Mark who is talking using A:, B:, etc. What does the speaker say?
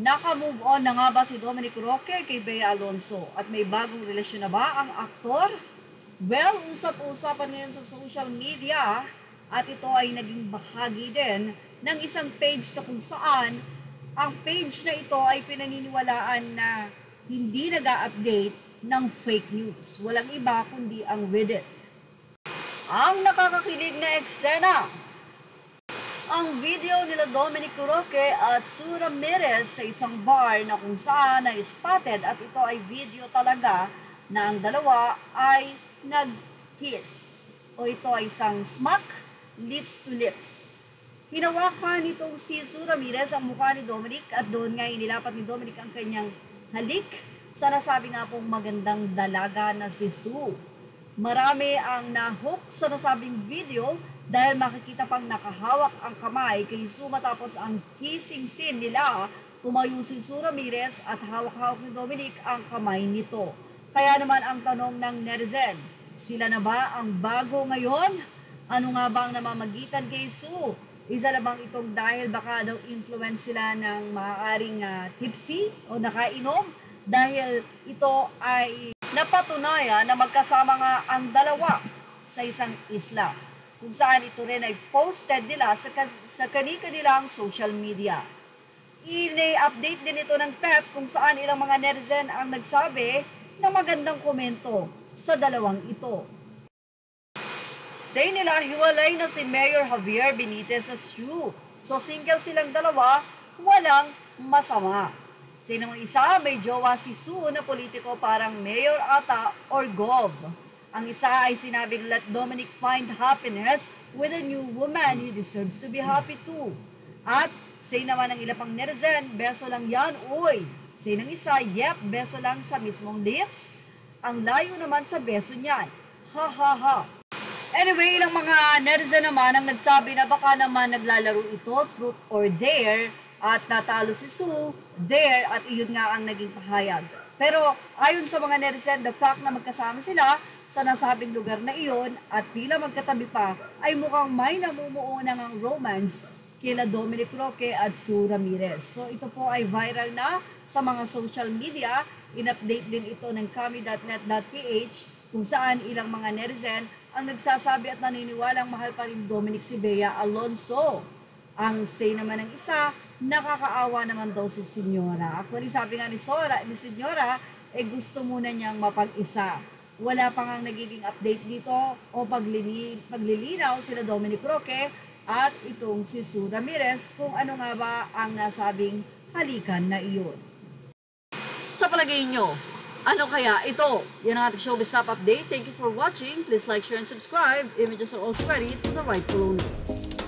A: Naka-move on na nga ba si Dominic Roque kay Bea Alonzo? At may bagong relasyon na ba ang aktor? Well, usap-usapan ngayon sa social media at ito ay naging bahagi din ng isang page na kung saan ang page na ito ay pinaniniwalaan na hindi nag-a-update ng fake news. Walang iba kundi ang Reddit. Ang nakakakilig na eksena, ang video nila Dominic Roque at Sue Ramirez sa isang bar na kung saan ay spotted at ito ay video talaga na ang dalawa ay nag-kiss o ito ay isang smack, lips to lips. Hinawakan nitong si Sue Ramirez ang mukha ni Dominic at doon nga inilapat ni Dominic ang kanyang halik sa nasabi nga pong magandang dalaga na si Sue. Marami ang nahook sa nasabing video dahil makikita pang nakahawak ang kamay kay Sue matapos ang kissing scene nila. Tumayo si Sue Ramirez at hawak-hawak ni Dominic ang kamay nito. Kaya naman ang tanong ng netizen, sila na ba ang bago ngayon? Ano nga ba ang namamagitan kay Sue? Isa na bang itong dahil baka daw influence sila ng maaaring tipsy o nakainom? Dahil ito ay napatunayan na magkasama nga ang dalawa sa isang isla, kung saan ito rin ay posted nila sa kanilang social media. I-update din ito ng PEP kung saan ilang mga netizen ang nagsabi na magandang komento sa dalawang ito. Say nila, hiwalay na si Mayor Javier Benitez sa Sue. So single silang dalawa, walang masama. Say naman isa, may jowa si Sue na politiko parang mayor ata or gov. Ang isa ay sinabing let Dominic find happiness with a new woman. He deserves to be happy too. At say naman ng ilang pang netizen, beso lang yan, uy. Say ng isa, yep, beso lang sa mismong lips. Ang layo naman sa beso niyan. Ha ha ha. Anyway, ilang mga netizen naman ang nagsabi na baka naman naglalaro ito, truth or dare, at natalo si Sue, dare, at iyon nga ang naging pahayag. Pero ayon sa mga netizen, the fact na magkasama sila sa nasabing lugar na iyon at tila magkatabi pa ay mukhang may namumuo na ngang romance kila Dominic Roque at Sue Ramirez. So ito po ay viral na sa mga social media. In-update din ito ng kami.net.ph kung saan ilang mga netizen ang nagsasabi at naniniwalang mahal pa rin Dominic si Bea Alonzo. Ang say naman ng isa, nakakaawa naman daw si Senyora. Actually, sabi nga ni Senyora, gusto muna niyang mapag-isa. Wala pa nga nagiging update dito o paglilinaw sila Dominic Roque at itong si Sue Ramirez kung ano nga ba ang nasabing halikan na iyon. Sa palagay nyo, ano kaya ito? Yan ang ating showbiz top update. Thank you for watching. Please like, share, and subscribe. Images are all credit to the rightful owners.